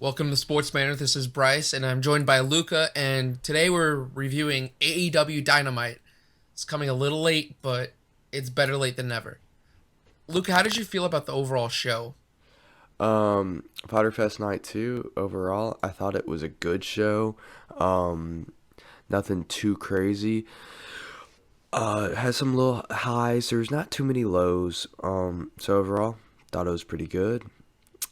Welcome to SportsBanter. This is Bryce, and I'm joined by Luca, and today we're reviewing AEW Dynamite. It's coming a little late, but it's better late than never. Luca, how did you feel about the overall show? Fyter Fest Night 2, overall, I thought it was a good show. Um, Nothing too crazy. It has some little highs. There's not too many lows. So overall, thought it was pretty good.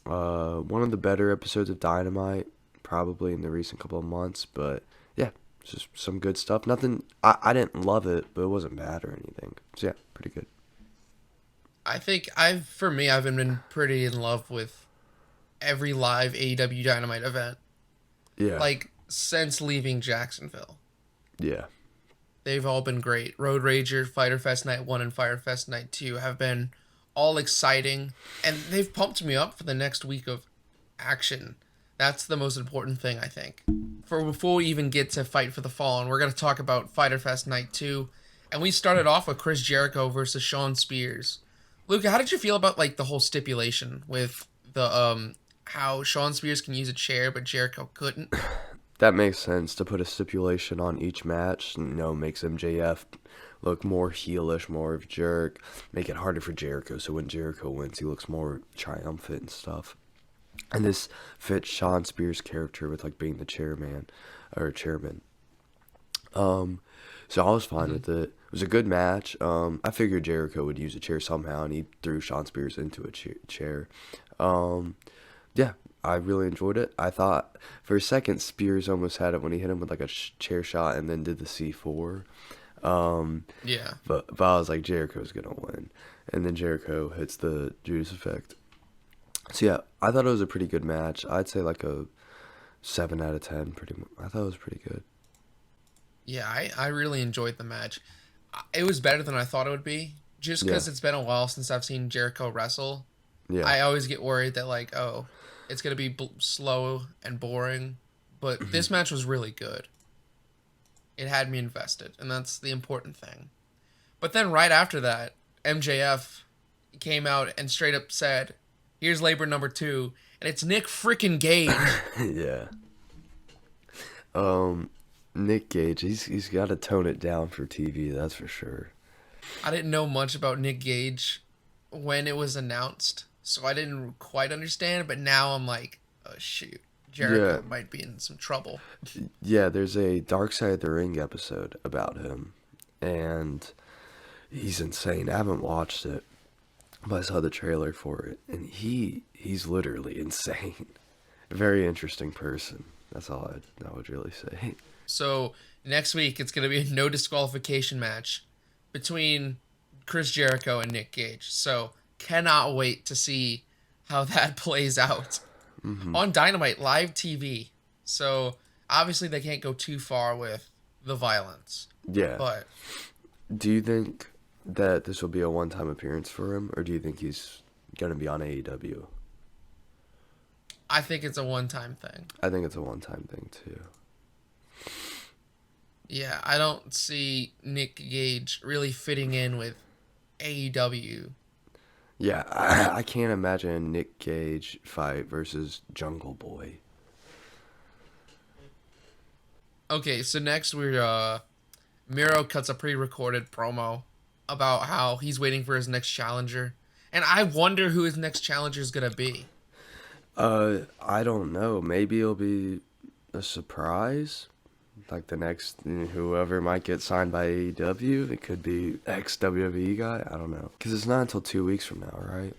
One of the better episodes of Dynamite, probably in the recent couple of months, but yeah, just some good stuff. Nothing, I didn't love it, but it wasn't bad or anything. So yeah, pretty good. For me, I've been pretty in love with every live AEW Dynamite event, Yeah, like, since leaving Jacksonville. yeah. They've all been great. Road Rager, Fyter Fest Night 1, and Fyter Fest Night 2 have been all exciting, and they've pumped me up for the next week of action. That's the most important thing, I think. For before we even get to Fight for the Fallen, we're going to talk about Fyter Fest Night 2, and we started off with Chris Jericho versus Shawn Spears. Luca, how did you feel about the whole stipulation with the how Shawn Spears can use a chair but Jericho couldn't? That makes sense to put a stipulation on each match. Makes MJF look more heelish, more of a jerk. Make it harder for Jericho, so when Jericho wins, he looks more triumphant and stuff. And this fits Sean Spears' character with being the chairman or chairman. So I was fine with it. It was a good match. I figured Jericho would use a chair somehow, and he threw Sean Spears into a chair. Um, yeah, I really enjoyed it. I thought for a second Spears almost had it when he hit him with a chair shot and then did the C4. Yeah. But I was like, Jericho's gonna win, and then Jericho hits the Judas effect. So yeah, I thought it was a pretty good match. I'd say like a 7 out of 10. Pretty much. I thought it was pretty good. Yeah, I really enjoyed the match. It was better than I thought it would be, just Yeah, because it's been a while since I've seen Jericho wrestle. yeah, I always get worried that oh, it's gonna be slow and boring, but this match was really good. It had me invested, and that's the important thing. But then right after that, MJF came out and straight up said, "Here's labor number two," and it's Nick freaking Gage. yeah. Um, Nick Gage, he's got to tone it down for TV. That's for sure. I didn't know much about Nick Gage when it was announced, so I didn't quite understand. But now I'm like, oh shoot, Yeah, Jericho might be in some trouble. yeah. There's a Dark Side of the Ring episode about him, and he's insane. I haven't watched it, but I saw the trailer for it, and he's literally insane. A very interesting person. That's all I would really say. So next week it's gonna be a no disqualification match between Chris Jericho and Nick Gage. So cannot wait to see how that plays out on Dynamite live TV. So obviously they can't go too far with the violence, Yeah. but Do you think that this will be a one-time appearance for him, or do you think he's gonna be on AEW? I think it's a one-time thing. I think it's a one-time thing too. Yeah, I don't see Nick Gage really fitting in with AEW. Yeah, I can't imagine a Nick Cage fight versus Jungle Boy. Okay, so next we're Miro cuts a pre-recorded promo about how he's waiting for his next challenger, and I wonder who his next challenger is gonna be. I don't know. Maybe it'll be a surprise. Like the next whoever might get signed by AEW. It could be ex WWE guy. I don't know. Because it's not until 2 weeks from now, right?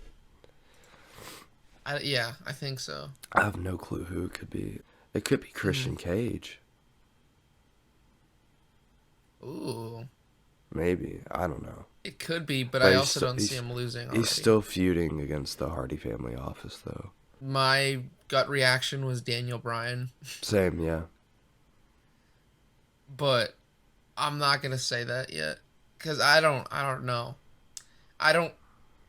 Yeah, I think so. I have no clue who it could be. It could be Mm. Christian Cage. Ooh, Maybe. I don't know. it could be, but But I also don't see him losing he's already. still feuding against the Hardy family office, though. My gut reaction was Daniel Bryan, Same, yeah. but I'm not gonna say that yet because I don't know. I don't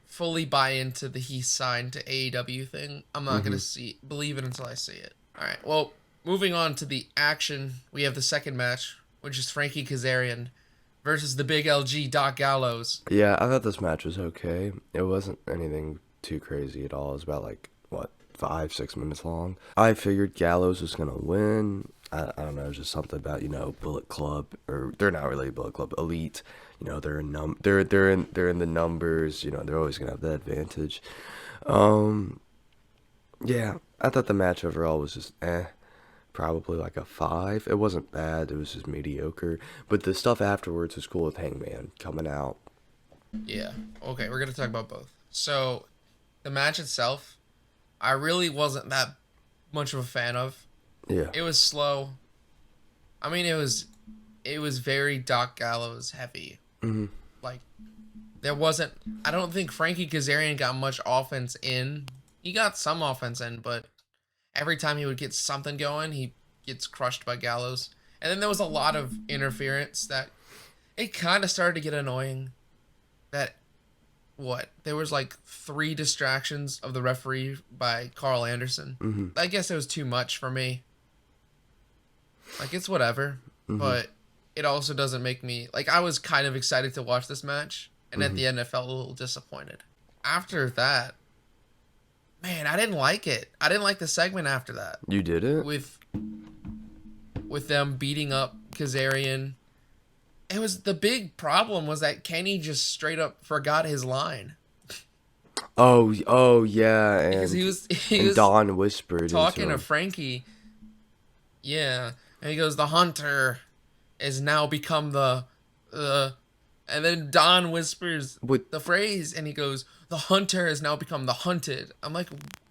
fully buy into the he signed to AEW thing. I'm not gonna Hmm. believe it until I see it. All right. Well, moving on to the action, we have the second match, which is Frankie Kazarian versus the Big LG Doc Gallows. Yeah, I thought this match was okay. It wasn't anything too crazy at all. It was about, what, 5-6 minutes long. I figured Gallows was gonna win. I don't know, just something about, Bullet Club, or they're not really Bullet Club, Elite. They're in the numbers. They're always gonna have that advantage. Yeah, I thought the match overall was just probably like a 5. It wasn't bad. It was just mediocre. But the stuff afterwards was cool with Hangman coming out. Yeah. Okay, we're gonna talk about both. So, the match itself, I really wasn't that much of a fan of. Yeah. It was slow. I mean, it was very Doc Gallows heavy. Mm-hmm. Like, there wasn't. I don't think Frankie Kazarian got much offense in. He got some offense in, but every time he would get something going, he gets crushed by Gallows. And then there was a lot of interference that it kind of started to get annoying. That there was like 3 distractions of the referee by Carl Anderson. Mm-hmm. I guess it was too much for me. Like, it's whatever, but it also doesn't make me like, I was kind of excited to watch this match, and at the end I felt a little disappointed. After that, man, I didn't like it. I didn't like the segment after that. You did it? With them beating up Kazarian. It was, the big problem was that Kenny just straight up forgot his line. Oh yeah, Because and he was Don whispered talking into to him. Frankie. Yeah, and he goes, "The hunter is now become the," and then Don whispers the phrase, and he goes, "The hunter has now become the hunted." I'm like,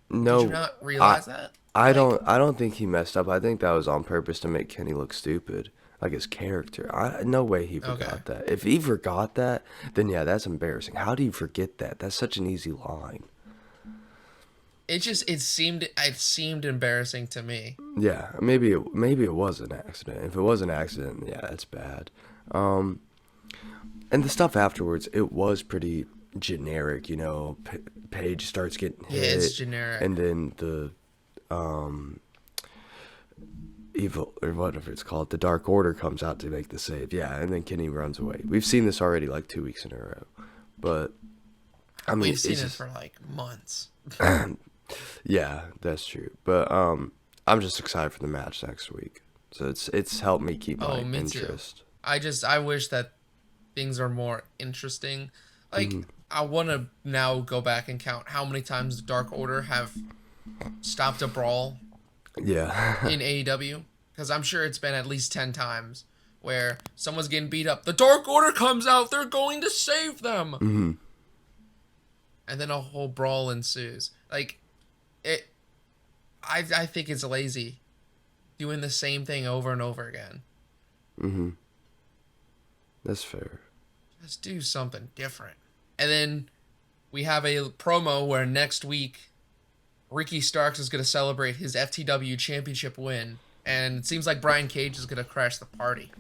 No, did you not realize that? I don't think he messed up. I think that was on purpose to make Kenny look stupid, like his character. No way he forgot that. If he forgot that, then yeah, that's embarrassing. How do you forget that? That's such an easy line. It seemed embarrassing to me. Yeah, maybe it was an accident. If it was an accident, yeah, that's bad. And the stuff afterwards, it was pretty generic. Paige starts getting hit. Yeah, it's generic. And then the evil, or whatever it's called, the Dark Order comes out to make the save. Yeah, and then Kenny runs away. We've seen this already like 2 weeks in a row, but I mean, we've seen it for like months. Yeah, that's true. But I'm just excited for the match next week. So it's helped me keep my interest. Too. I wish that things are more interesting. Like, I want to now go back and count how many times the Dark Order have stopped a brawl. Yeah. In AEW, because I'm sure it's been at least 10 times where someone's getting beat up. The Dark Order comes out. They're going to save them. Mm-hmm. And then a whole brawl ensues. Like, I think it's lazy doing the same thing over and over again. Mm-hmm. That's fair. Just do something different. And then we have a promo where next week Ricky Starks is going to celebrate his FTW championship win. And it seems like Brian Cage is going to crash the party.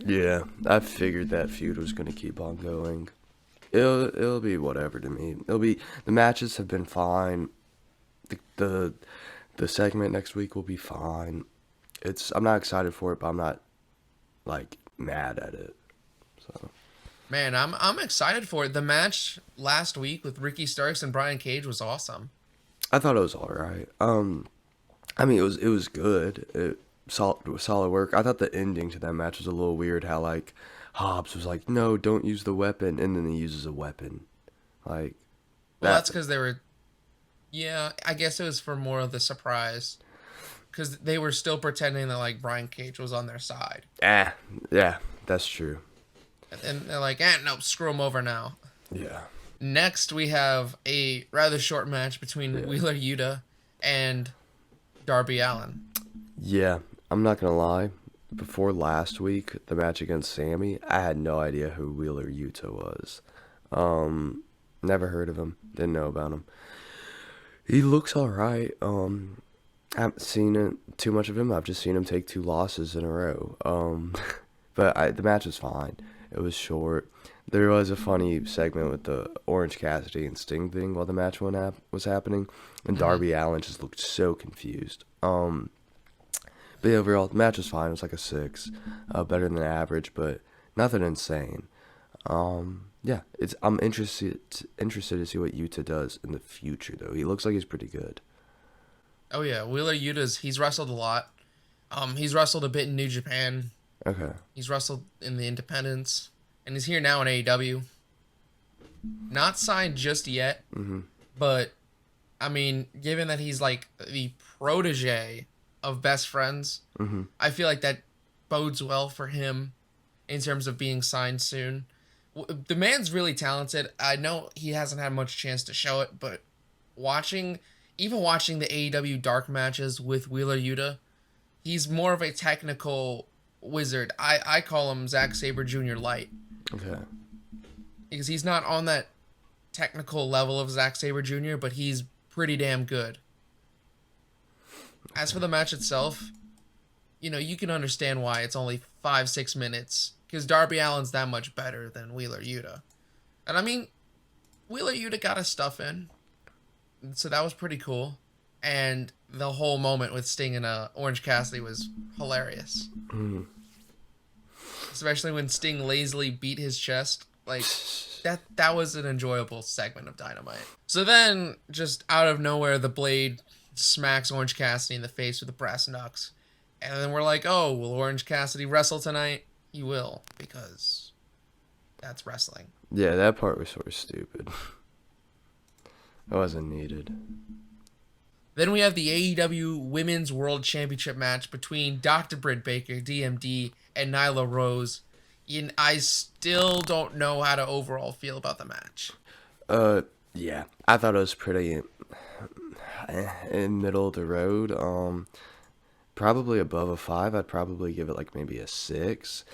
Yeah, I figured that feud was going to keep on going. It'll be whatever to me. The matches have been fine. The segment next week will be fine. I'm not excited for it, but I'm not like mad at it. So, man, I'm excited for it. The match last week with Ricky Starks and Brian Cage was awesome. I thought it was all right. I mean, it was good. Solid work. I thought the ending to that match was a little weird. How like Hobbs was like, "No, don't use the weapon," and then he uses a weapon. Like, well, that's because they were. Yeah, I guess it was for more of the surprise, because they were still pretending that like Brian Cage was on their side. Yeah, that's true. And they're like, no, screw him over now. Yeah. Next, we have a rather short match between Wheeler Yuta and Darby Allin. Yeah, I'm not gonna lie. Before last week, the match against Sammy, I had no idea who Wheeler Yuta was. Never heard of him. Didn't know about him. He looks alright. I haven't seen too much of him. I've just seen him take 2 losses in a row. But the match was fine. It was short. There was a funny segment with the Orange Cassidy and Sting thing while the match was happening, and Darby Allin just looked so confused. But yeah, overall, the match was fine. It was like a 6, better than average, but nothing insane. Yeah, I'm interested to see what Yuta does in the future though. He looks like he's pretty good. Oh yeah, Wheeler he's wrestled a lot. He's wrestled a bit in New Japan. Okay. He's wrestled in the Independents, and he's here now in AEW. Not signed just yet, but I mean, given that he's like the protege of Best Friends, I feel like that bodes well for him in terms of being signed soon. The man's really talented. I know he hasn't had much chance to show it, but even watching the AEW dark matches with Wheeler Yuta, he's more of a technical wizard. I call him Zack Sabre Jr. Light. Okay. Because he's not on that technical level of Zack Sabre Jr., but he's pretty damn good. As for the match itself, you can understand why it's only 5-6 minutes, because Darby Allin's that much better than Wheeler Yuta. And I mean, Wheeler Yuta got his stuff in, so that was pretty cool. And the whole moment with Sting and Orange Cassidy was hilarious. Especially when Sting lazily beat his chest. Like, that was an enjoyable segment of Dynamite. So then, just out of nowhere, the Blade smacks Orange Cassidy in the face with the brass knucks. And then we're like, oh, will Orange Cassidy wrestle tonight? He will, because that's wrestling. Yeah, that part was sort of stupid. That wasn't needed. Then we have the AEW Women's World Championship match between Dr. Britt Baker, DMD, and Nyla Rose. And I still don't know how to overall feel about the match. Yeah, I thought it was pretty in middle of the road. Probably above a 5. I'd probably give it like maybe a 6.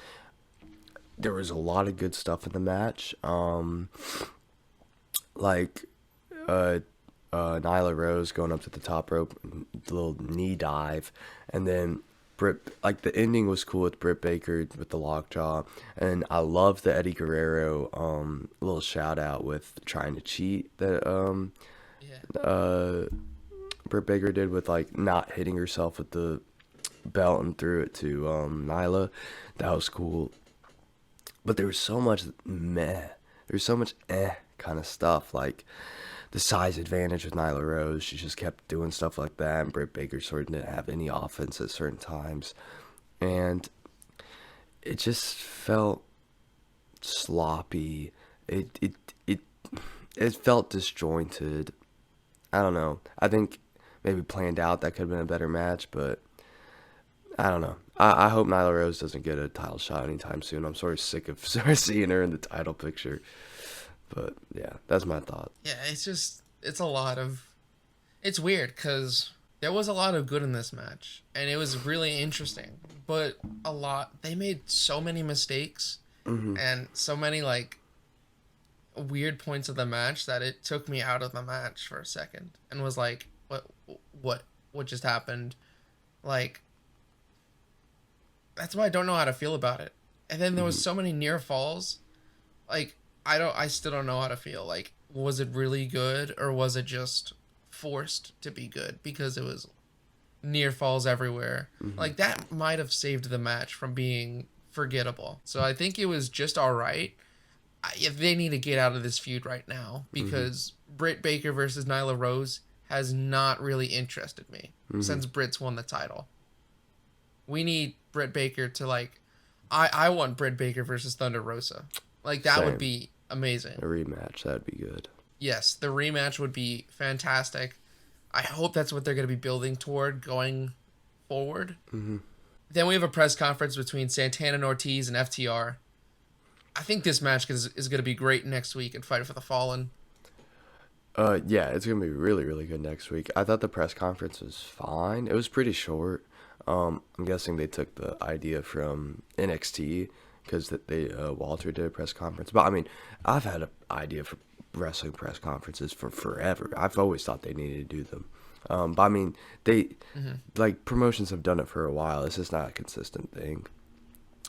There was a lot of good stuff in the match. Nyla Rose going up to the top rope, the little knee dive, and then the ending was cool with Britt Baker with the lockjaw, and I love the Eddie Guerrero little shout out with trying to cheat that Britt Baker did with like not hitting herself with the belt and threw it to Nyla. That was cool, but there was so much kind of stuff, like the size advantage with Nyla Rose. She just kept doing stuff like that, and Britt Baker sort of didn't have any offense at certain times, and it just felt sloppy. It felt disjointed. I don't know. I think maybe planned out that could have been a better match, but I don't know. I hope Nyla Rose doesn't get a title shot anytime soon. I'm sort of sick of seeing her in the title picture. But, yeah, that's my thought. Yeah, it's weird, because there was a lot of good in this match, and it was really interesting, but they made so many mistakes, and so many, like, weird points of the match that it took me out of the match for a second, and was like, what just happened? Like, that's why I don't know how to feel about it. And then there was so many near falls, like, I still don't know how to feel. Like, was it really good, or was it just forced to be good because it was near falls everywhere? Like, that might have saved the match from being forgettable. So I think it was just all right. They need to get out of this feud right now, because Britt Baker versus Nyla Rose has not really interested me since Britt's won the title. We need Britt Baker to, like, I want Britt Baker versus Thunder Rosa. Like, that would be amazing. A rematch, that'd be good. Yes, the rematch would be fantastic. I hope that's what they're going to be building toward going forward. Then we have a press conference between Santana and Ortiz and FTR. I think this match is going to be great next week in Fight for the Fallen. Yeah, it's going to be really, really good next week. I thought the press conference was fine. It was pretty short. I'm guessing they took the idea from NXT, because Walter did a press conference. But, I mean, I've had an idea for wrestling press conferences for forever. I've always thought they needed to do them. But, I mean, promotions have done it for a while. It's just not a consistent thing.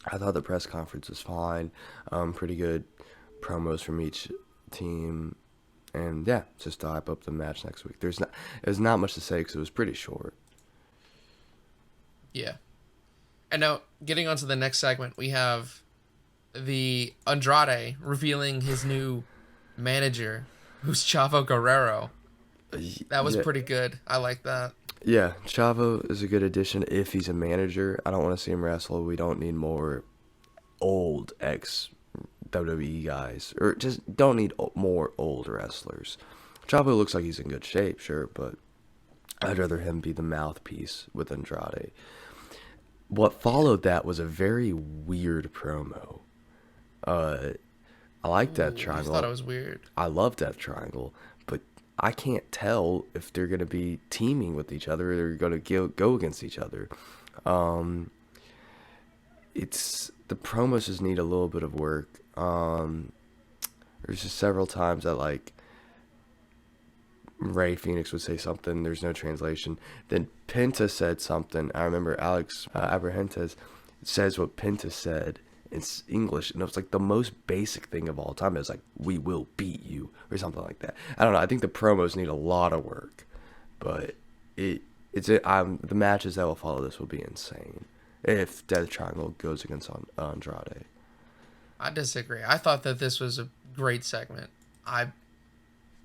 I thought the press conference was fine. Pretty good promos from each team. And, yeah, just to hype up the match next week. There's not much to say because it was pretty short. Yeah. And now, getting on to the next segment, we have the Andrade revealing his new manager, who's Chavo Guerrero. That was Yeah, pretty good. I like that. yeah. Chavo is a good addition if he's a manager. I don't want to see him wrestle. We don't need more old ex WWE guys, or just don't need more old wrestlers. Chavo looks like he's in good shape, sure, but I'd rather him be the mouthpiece with Andrade. What followed that was a very weird promo. Uh, I like that Ooh, I thought it triangle. was weird. I love that triangle, but I can't tell if they're going to be teaming with each other or they're going to go against each other. Um, it's the promos just need a little bit of work. There's just several times that like Ray Phoenix would say something, there's no translation. Then Penta said something. I remember Alex Abrahantes says what Penta said in English, and it was like the most basic thing of all time. It was like, "We will beat you," or something like that. I don't know. I think the promos need a lot of work, but the matches that will follow this will be insane if Death Triangle goes against Andrade. I disagree. I thought that this was a great segment. I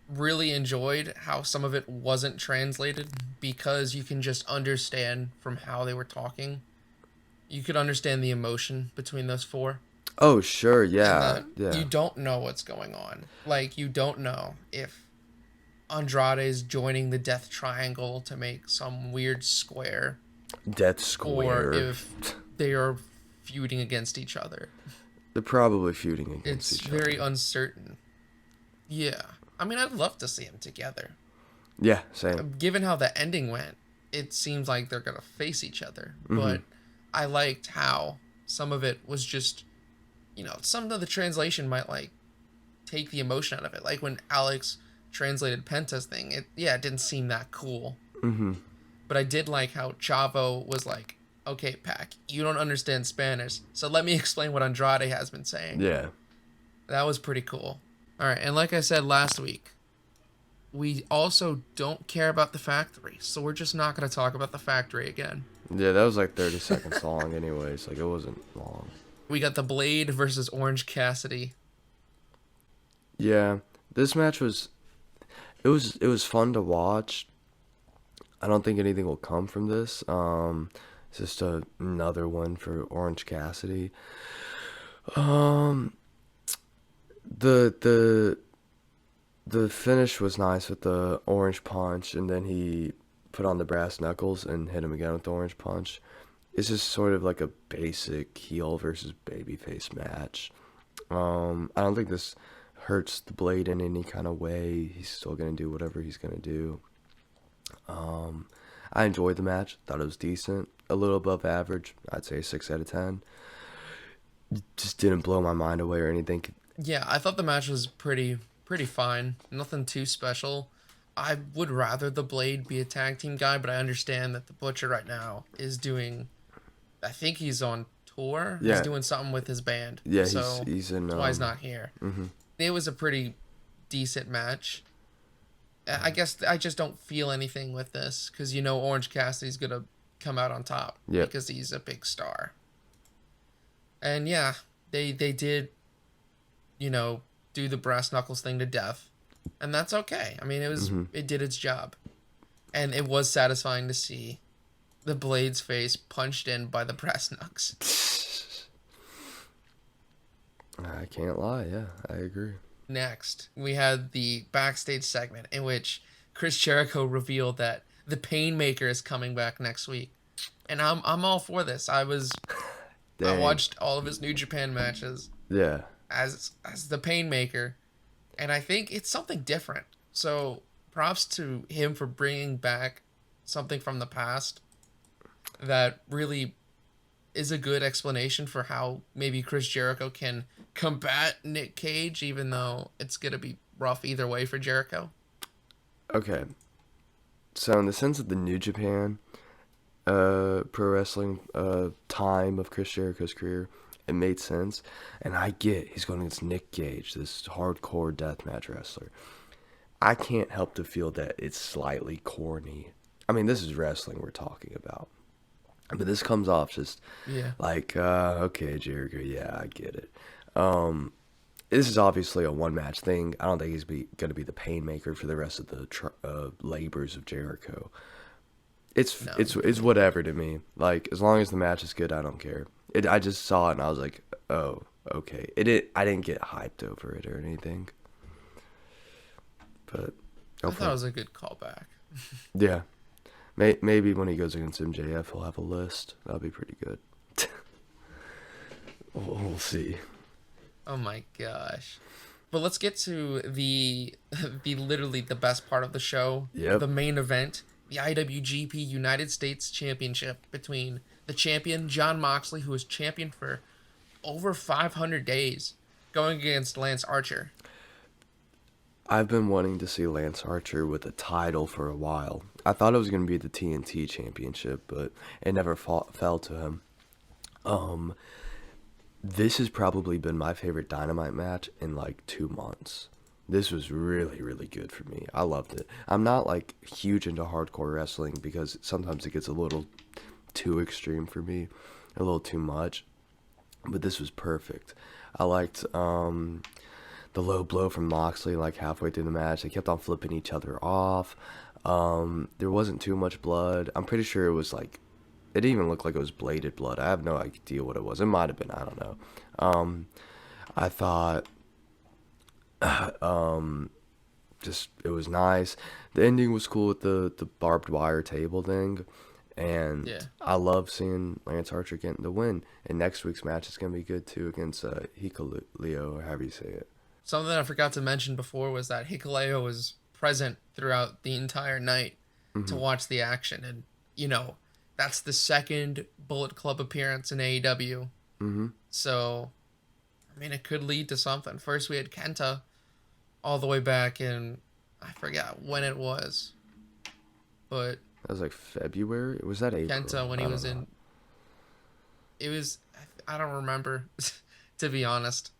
really enjoyed how some of it wasn't translated because you can just understand from how they were talking. You could understand the emotion between those four. Oh sure, And yeah, that yeah. you don't know what's going on. Like, you don't know if Andrade is joining the Death Triangle to make some weird square, Death or Square. if they are feuding against each other. They're probably feuding against It's each very other. uncertain. Yeah. I mean, I'd love to see them together. Yeah, same. Given how the ending went, it seems like they're going to face each other. Mm-hmm. But I liked how some of it was just, some of the translation might, like, take the emotion out of it. Like when Alex translated Penta's thing, it didn't seem that cool. Mm-hmm. But I did like how Chavo was like, okay, Pac, you don't understand Spanish, so let me explain what Andrade has been saying. Yeah. That was pretty cool. All right, and like I said last week, we also don't care about the factory, so we're just not going to talk about the factory again. Yeah, that was like 30 seconds long anyways. Like, it wasn't long. We got the Blade versus Orange Cassidy. Yeah, this match was... It was fun to watch. I don't think anything will come from this. It's just another one for Orange Cassidy. Um, the the finish was nice with the orange punch, and then he put on the brass knuckles and hit him again with the orange punch. It's just sort of like a basic heel versus babyface match. I don't think this hurts the Blade in any kind of way. He's still gonna do whatever he's gonna do. I enjoyed the match. Thought it was decent, a little above average. I'd say 6 out of 10. Just didn't blow my mind away or anything. Yeah, I thought the match was pretty fine. Nothing too special. I would rather the Blade be a tag team guy, but I understand that the Butcher right now is doing... I think he's on tour. Yeah. He's doing something with his band. Yeah, so he's in. that's why he's not here. Mm-hmm. It was a pretty decent match. I guess I just don't feel anything with this because Orange Cassidy's gonna come out on top because he's a big star. And yeah, they did, do the brass knuckles thing to death, and that's okay. I mean, it did its job, and it was satisfying to see the Blade's face punched in by the brass knucks. I can't lie. Yeah, I agree. Next, we had the backstage segment in which Chris Jericho revealed that the Painmaker is coming back next week, and I'm all for this. I watched all of his New Japan matches. Yeah. As the Painmaker, and I think it's something different. So props to him for bringing back something from the past that really is a good explanation for how maybe Chris Jericho can combat Nick Cage, even though it's going to be rough either way for Jericho. Okay. So in the sense of the New Japan pro wrestling time of Chris Jericho's career, it made sense. And I get he's going against Nick Cage, this hardcore deathmatch wrestler. I can't help to feel that it's slightly corny. I mean, this is wrestling we're talking about. But this comes off just like, okay, Jericho, yeah, I get it. This is obviously a one-match thing. I don't think he's going to be the painmaker for the rest of the labors of Jericho. It's No. it's whatever to me. Like, as long as the match is good, I don't care. I just saw it and I was like, oh, okay. I didn't get hyped over it or anything. But I thought it was a good callback. yeah, maybe when he goes against MJF, he'll have a list. That'll be pretty good. We'll see. Oh my gosh. But let's get to the literally the best part of the show. Yep. The main event, the IWGP United States Championship between the champion Jon Moxley, who was champion for over 500 days, going against Lance Archer. I've been wanting to see Lance Archer with a title for a while. I thought it was going to be the TNT Championship, but it never fell to him. This has probably been my favorite Dynamite match in like 2 months. This was really, really good for me. I loved it. I'm not like huge into hardcore wrestling because sometimes it gets a little too extreme for me, a little too much. But this was perfect. I liked the low blow from Moxley like halfway through the match. They kept on flipping each other off. There wasn't too much blood. I'm pretty sure it was like, it didn't even look like it was bladed blood. I have no idea what it was. It might have been. I don't know. I thought just it was nice. The ending was cool with the barbed wire table thing. And Yeah. I love seeing Lance Archer getting the win. And next week's match is going to be good too against Hikuleo, or however you say it. Something I forgot to mention before was that Hikuleo was present throughout the entire night to watch the action. And, you know, that's the second Bullet Club appearance in AEW. Mm-hmm. So, I mean, it could lead to something. First, we had Kenta all the way back in, I forgot when it was. But That was like February? Was that April? Kenta, when he was in... It was... I don't remember, to be honest.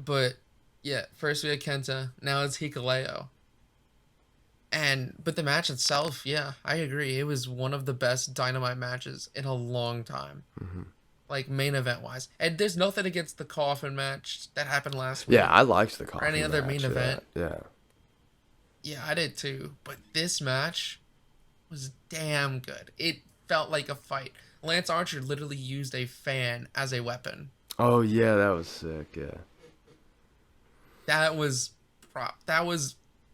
But, yeah, first we had Kenta. Now it's Hikuleo. But the match itself, yeah, I agree. It was one of the best Dynamite matches in a long time. Mm-hmm. Like, main event-wise. And there's nothing against the Coffin match that happened last week. Yeah, I liked the coffee Or any other match, main yeah, event. Yeah. Yeah, I did too. But this match was damn good. It felt like a fight. Lance Archer literally used a fan as a weapon. Oh, yeah, that was sick, yeah. That was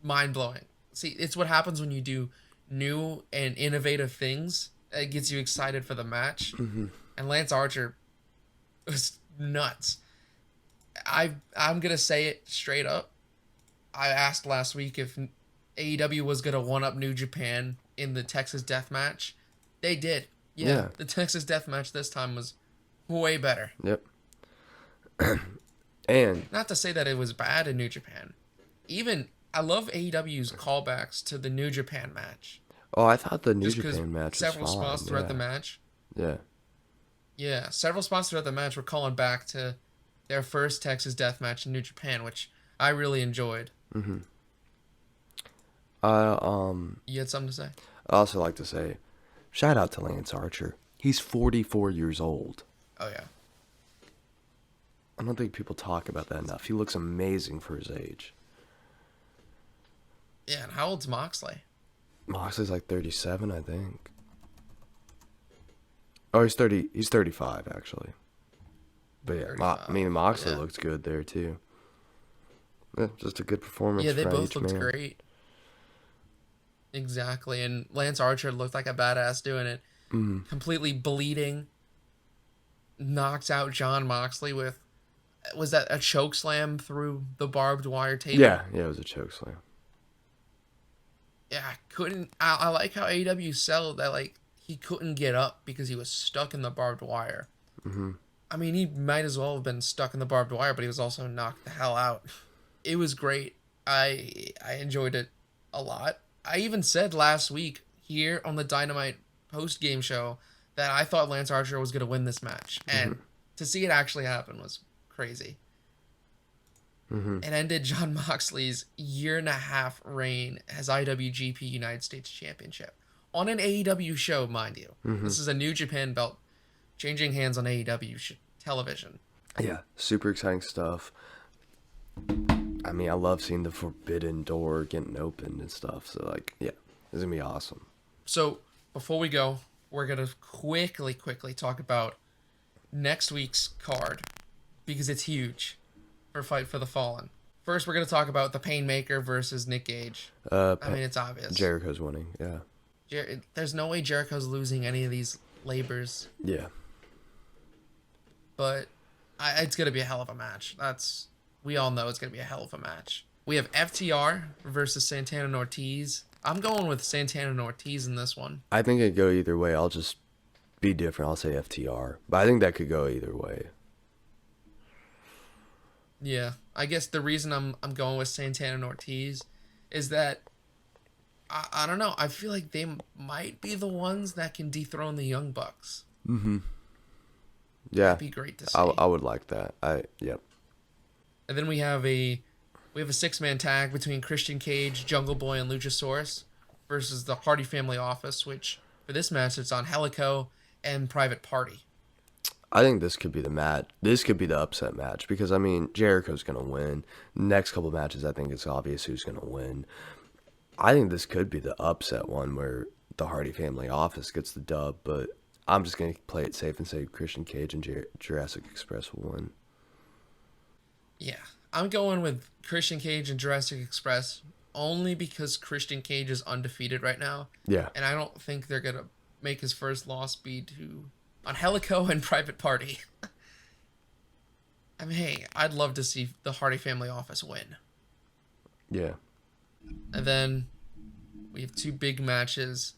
mind-blowing. See, it's what happens when you do new and innovative things. It gets you excited for the match. Mm-hmm. And Lance Archer was nuts. I'm going to say it straight up. I asked last week if AEW was going to one-up New Japan in the Texas Death Match. They did. Yeah. The Texas Death Match this time was way better. Yep. And Not to say that it was bad in New Japan. Even, I love AEW's callbacks to the New Japan match. oh, I thought the New Just 'cause Japan match was several fine. spots throughout the match. Yeah. Yeah, several spots throughout the match were calling back to their first Texas Death Match in New Japan, which I really enjoyed. Mm-hmm. You had something to say? I also like to say, shout out to Lance Archer. He's 44 years old. Oh, yeah. I don't think people talk about that enough. He looks amazing for his age. Yeah, and how old's Moxley? Moxley's like 37, I think. Oh, he's 30. He's 35, actually. But yeah, 35, Moxley yeah. looks good there, too. Yeah, just a good performance Yeah, they from both each looked man. great. Exactly, and Lance Archer looked like a badass doing it. Mm. Completely bleeding. Knocked out Jon Moxley with... Was that a choke slam through the barbed wire table? Yeah, it was a chokeslam. Yeah, I like how AEW sell that, like, he couldn't get up because he was stuck in the barbed wire. Mm-hmm. I mean, he might as well have been stuck in the barbed wire, but he was also knocked the hell out. It was great. I enjoyed it a lot. I even said last week here on the Dynamite post-game show that I thought Lance Archer was going to win this match. And to see it actually happen was crazy. Mm-hmm. It ended Jon Moxley's 1.5-year reign as IWGP United States Championship. On an AEW show, mind you. Mm-hmm. This is a New Japan belt changing hands on AEW television. Yeah, super exciting stuff. I mean, I love seeing the forbidden door getting opened and stuff. So, like, yeah, it's going to be awesome. So before we go, we're gonna quickly talk about next week's card because it's huge for Fight for the Fallen. First, we're gonna talk about the Painmaker versus Nick Gage. Uh, I mean, it's obvious. Jericho's winning. Yeah. There's no way Jericho's losing any of these labors, Yeah. but it's gonna be a hell of a match. We all know it's gonna be a hell of a match. We have FTR versus Santana and Ortiz. I'm going with Santana and Ortiz in this one. I think it could go either way. I'll just be different. I'll say FTR. But I think that could go either way. Yeah, I guess the reason I'm going with Santana and Ortiz is that I don't know. I feel like they might be the ones that can dethrone the Young Bucks. Mm-hmm. Yeah. That'd be great to see. I would like that. Yep. And then we have a 6-man tag between Christian Cage, Jungle Boy, and Luchasaurus versus the Hardy Family Office, which for this match it's on Helico and Private Party. I think this could be the match. This could be the upset match because, I mean, Jericho's going to win. Next couple matches, I think it's obvious who's going to win. I think this could be the upset one where the Hardy Family Office gets the dub, but I'm just going to play it safe and say Christian Cage and Jurassic Express will win. Yeah, I'm going with Christian Cage and Jurassic Express only because Christian Cage is undefeated right now. Yeah. And I don't think they're going to make his first loss be to on Helico and Private Party. I mean, hey, I'd love to see the Hardy Family Office win. Yeah. And then we have two big matches.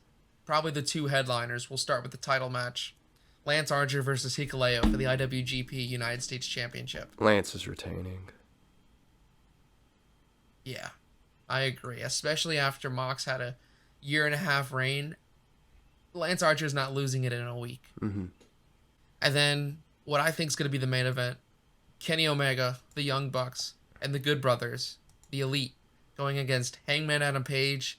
Probably the two headliners. We'll start with the title match. Lance Archer versus Hikuleo for the IWGP United States Championship. Lance is retaining. Yeah, I agree. Especially after Mox had a 1.5-year reign. Lance Archer's not losing it in a week. Mm-hmm. And then what I think is going to be the main event, Kenny Omega, the Young Bucks, and the Good Brothers, the Elite, going against Hangman Adam Page,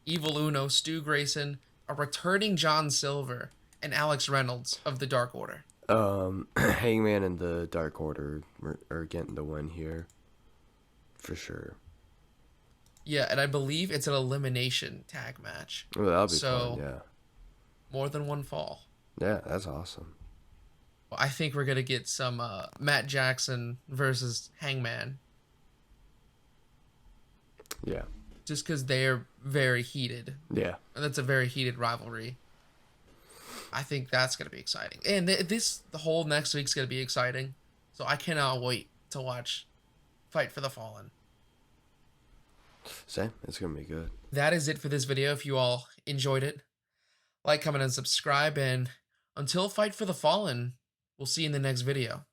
Evil Uno, Stu Grayson, a returning John Silver, and Alex Reynolds of the Dark Order. Hangman and the Dark Order are getting the win here. For sure. Yeah, and I believe it's an elimination tag match. Oh, that'll be fun, yeah. More than one fall. Yeah, that's awesome. Well, I think we're going to get some Matt Jackson versus Hangman. Yeah. Just because they're very heated. Yeah. And that's a very heated rivalry. I think that's going to be exciting. And the whole next week's going to be exciting. So I cannot wait to watch Fight for the Fallen. Same. It's going to be good. That is it for this video. If you all enjoyed it, like, comment, and subscribe. And until Fight for the Fallen, we'll see you in the next video.